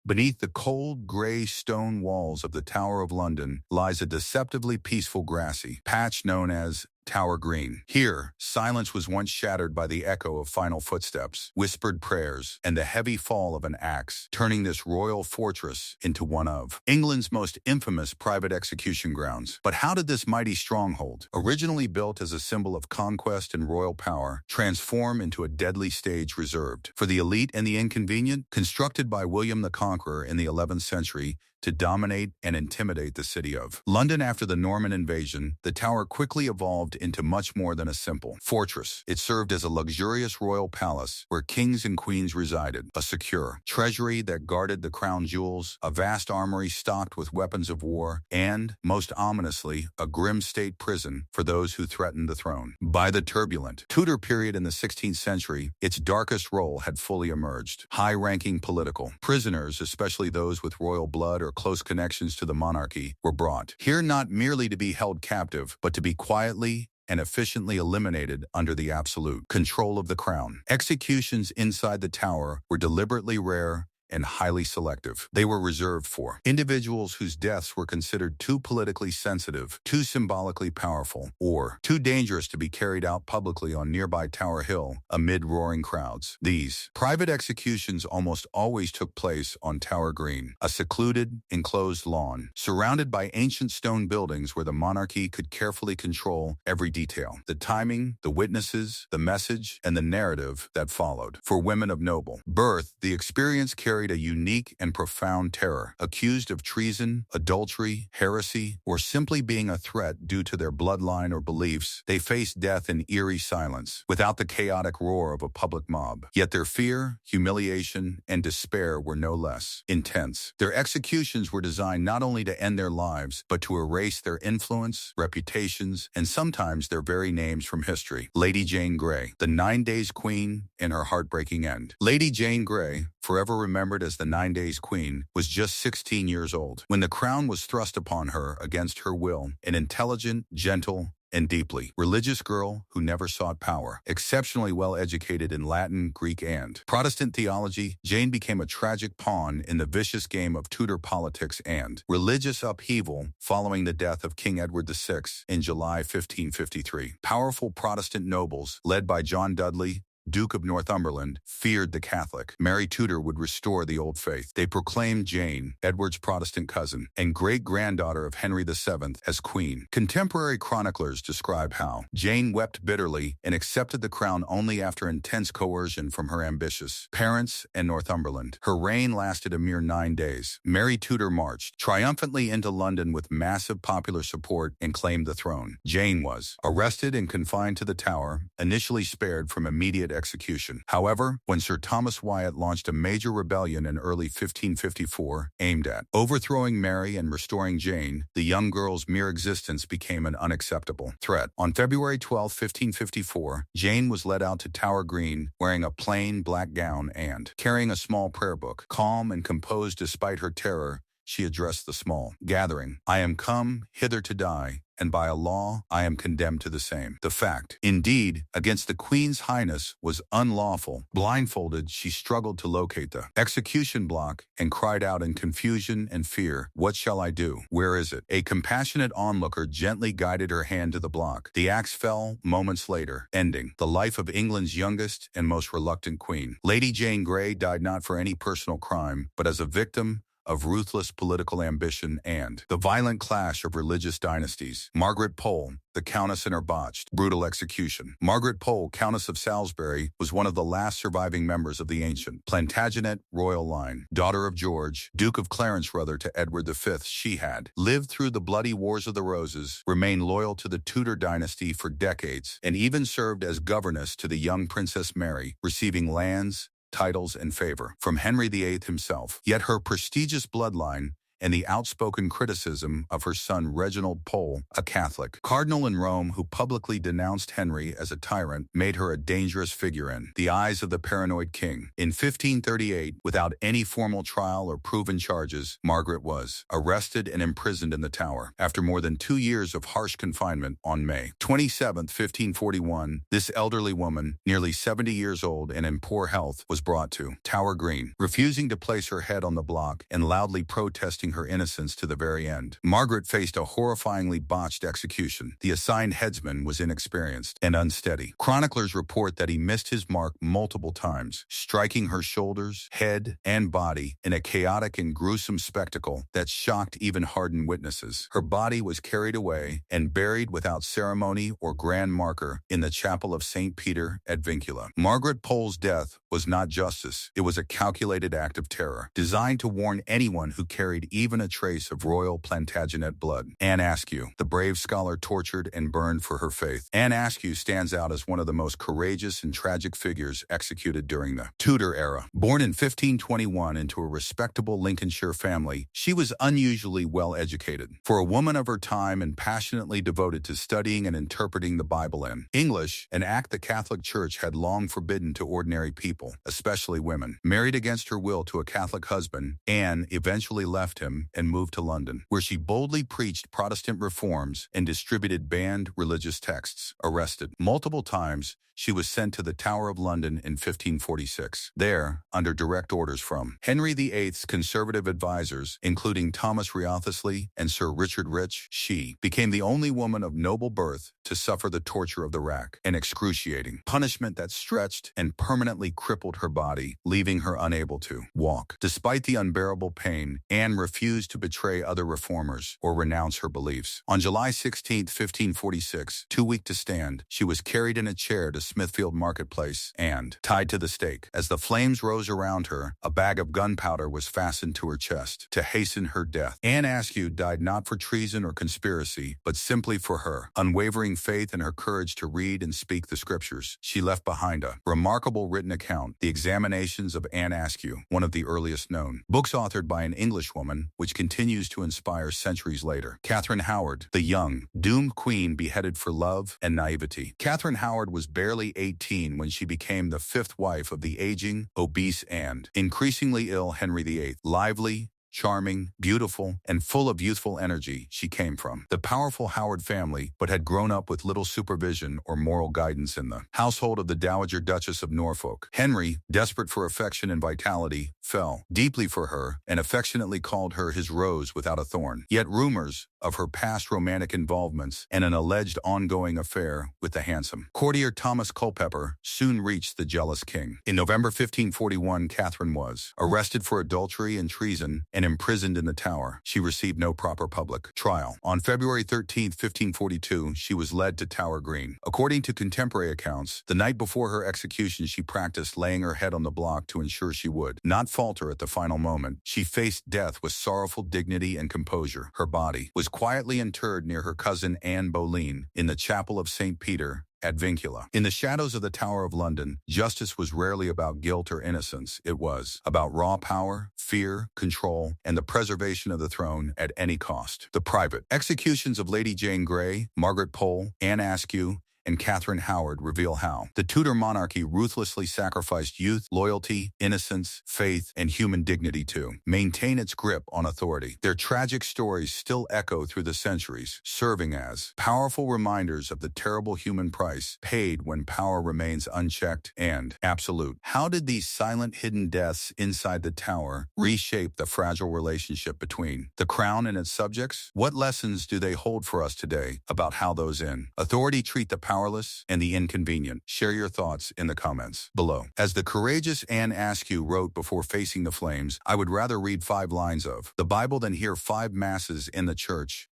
Beneath the cold, gray stone walls of the Tower of London lies a deceptively peaceful grassy patch known as Tower Green. Here, silence was once shattered by the echo of final footsteps, whispered prayers, and the heavy fall of an axe, turning this royal fortress into one of England's most infamous private execution grounds. But how did this mighty stronghold, originally built as a symbol of conquest and royal power, transform into a deadly stage reserved for the elite and the inconvenient? Constructed by William the Conqueror in the 11th century, to dominate and intimidate the city of London after the Norman invasion, the tower quickly evolved into much more than a simple fortress. It served as a luxurious royal palace where kings and queens resided, a secure treasury that guarded the crown jewels, a vast armory stocked with weapons of war, and, most ominously, a grim state prison for those who threatened the throne. By the turbulent Tudor period in the 16th century, its darkest role had fully emerged. High-ranking political prisoners, especially those with royal blood or close connections to the monarchy, were brought here not merely to be held captive, but to be quietly and efficiently eliminated under the absolute control of the crown. Executions inside the tower were deliberately rare and highly selective. They were reserved for individuals whose deaths were considered too politically sensitive, too symbolically powerful, or too dangerous to be carried out publicly on nearby Tower Hill amid roaring crowds. These private executions almost always took place on Tower Green, a secluded, enclosed lawn, surrounded by ancient stone buildings where the monarchy could carefully control every detail: the timing, the witnesses, the message, and the narrative that followed. For women of noble birth, the experience carried a unique and profound terror. Accused of treason, adultery, heresy, or simply being a threat due to their bloodline or beliefs, they faced death in eerie silence, without the chaotic roar of a public mob. Yet their fear, humiliation, and despair were no less intense. Their executions were designed not only to end their lives, but to erase their influence, reputations, and sometimes their very names from history. Lady Jane Grey, the 9 Days Queen, and her heartbreaking end. Lady Jane Grey, forever remembered as the 9 Days Queen, was just 16 years old when the crown was thrust upon her against her will. An intelligent, gentle, and deeply religious girl who never sought power. Exceptionally well educated in Latin, Greek, and Protestant theology, Jane became a tragic pawn in the vicious game of Tudor politics and religious upheaval following the death of King Edward VI in July 1553. Powerful Protestant nobles, led by John Dudley, Duke of Northumberland, feared the Catholic Mary Tudor would restore the old faith. They proclaimed Jane, Edward's Protestant cousin and great-granddaughter of Henry VII, as queen. Contemporary chroniclers describe how Jane wept bitterly and accepted the crown only after intense coercion from her ambitious parents and Northumberland. Her reign lasted a mere 9 days. Mary Tudor marched triumphantly into London with massive popular support and claimed the throne. Jane was arrested and confined to the Tower, initially spared from immediate execution. However, when Sir Thomas Wyatt launched a major rebellion in early 1554 aimed at overthrowing Mary and restoring Jane, the young girl's mere existence became an unacceptable threat. On February 12, 1554, Jane was led out to Tower Green wearing a plain black gown and carrying a small prayer book. Calm and composed despite her terror, she addressed the small gathering. "I am come hither to die, and by a law I am condemned to the same." The fact, indeed, against the Queen's Highness was unlawful. Blindfolded, she struggled to locate the execution block and cried out in confusion and fear, "What shall I do? Where is it?" A compassionate onlooker gently guided her hand to the block. The axe fell moments later, ending the life of England's youngest and most reluctant queen. Lady Jane Grey died not for any personal crime, but as a victim of ruthless political ambition and the violent clash of religious dynasties. Margaret Pole, the Countess in her botched, brutal execution. Margaret Pole, Countess of Salisbury, was one of the last surviving members of the ancient Plantagenet royal line. Daughter of George, Duke of Clarence to Edward V, she had lived through the bloody Wars of the Roses, remained loyal to the Tudor dynasty for decades, and even served as governess to the young Princess Mary, receiving lands, titles, and favor from Henry VIII himself. Yet her prestigious bloodline and the outspoken criticism of her son Reginald Pole, a Catholic cardinal in Rome who publicly denounced Henry as a tyrant, made her a dangerous figure in the eyes of the paranoid king. In 1538, without any formal trial or proven charges, Margaret was arrested and imprisoned in the Tower. After more than 2 years of harsh confinement, on May 27, 1541, this elderly woman, nearly 70 years old and in poor health, was brought to Tower Green, refusing to place her head on the block and loudly protesting her innocence to the very end. Margaret faced a horrifyingly botched execution. The assigned headsman was inexperienced and unsteady. Chroniclers report that he missed his mark multiple times, striking her shoulders, head, and body in a chaotic and gruesome spectacle that shocked even hardened witnesses. Her body was carried away and buried without ceremony or grand marker in the chapel of St. Peter at Vincula. Margaret Pole's death was not justice. It was a calculated act of terror, designed to warn anyone who carried even a trace of royal Plantagenet blood. Anne Askew, the brave scholar tortured and burned for her faith. Anne Askew stands out as one of the most courageous and tragic figures executed during the Tudor era. Born in 1521 into a respectable Lincolnshire family, she was unusually well educated. For a woman of her time and passionately devoted to studying and interpreting the Bible in English, an act the Catholic Church had long forbidden to ordinary people, especially women. Married against her will to a Catholic husband, Anne eventually left him and moved to London, where she boldly preached Protestant reforms and distributed banned religious texts. Arrested multiple times, she was sent to the Tower of London in 1546. There, under direct orders from Henry VIII's conservative advisors, including Thomas Wriothesley and Sir Richard Rich, she became the only woman of noble birth to suffer the torture of the rack, an excruciating punishment that stretched and permanently crippled her body, leaving her unable to walk. Despite the unbearable pain, Anne refused to betray other reformers or renounce her beliefs. On July 16, 1546, too weak to stand, she was carried in a chair to Smithfield Marketplace and tied to the stake. As the flames rose around her, a bag of gunpowder was fastened to her chest to hasten her death. Anne Askew died not for treason or conspiracy, but simply for her unwavering faith and her courage to read and speak the scriptures. She left behind a remarkable written account, The Examinations of Anne Askew, one of the earliest known books authored by an Englishwoman, which continues to inspire centuries later. Catherine Howard, the young, doomed queen beheaded for love and naivety. Catherine Howard was barely 18 when she became the fifth wife of the aging, obese, and increasingly ill Henry VIII. Lively, charming, beautiful, and full of youthful energy, she came from the powerful Howard family, but had grown up with little supervision or moral guidance in the household of the Dowager Duchess of Norfolk. Henry, desperate for affection and vitality, fell deeply for her and affectionately called her his rose without a thorn. Yet rumors of her past romantic involvements and an alleged ongoing affair with the handsome courtier Thomas Culpeper soon reached the jealous king. In November 1541, Catherine was arrested for adultery and treason and imprisoned in the Tower. She received no proper public trial. On February 13, 1542, she was led to Tower Green. According to contemporary accounts, the night before her execution, she practiced laying her head on the block to ensure she would not falter at the final moment. She faced death with sorrowful dignity and composure. Her body was quietly interred near her cousin Anne Boleyn in the chapel of St. Peter at Vincula. In the shadows of the Tower of London, justice was rarely about guilt or innocence. It was about raw power, fear, control, and the preservation of the throne at any cost. The private executions of Lady Jane Grey, Margaret Pole, Anne Askew, and Catherine Howard reveal how the Tudor monarchy ruthlessly sacrificed youth, loyalty, innocence, faith, and human dignity to maintain its grip on authority. Their tragic stories still echo through the centuries, serving as powerful reminders of the terrible human price paid when power remains unchecked and absolute. How did these silent, hidden deaths inside the Tower reshape the fragile relationship between the crown and its subjects? What lessons do they hold for us today about how those in authority treat the powerless and the inconvenient? Share your thoughts in the comments below. As the courageous Anne Askew wrote before facing the flames, I would rather read 5 lines of the Bible than hear 5 masses in the church.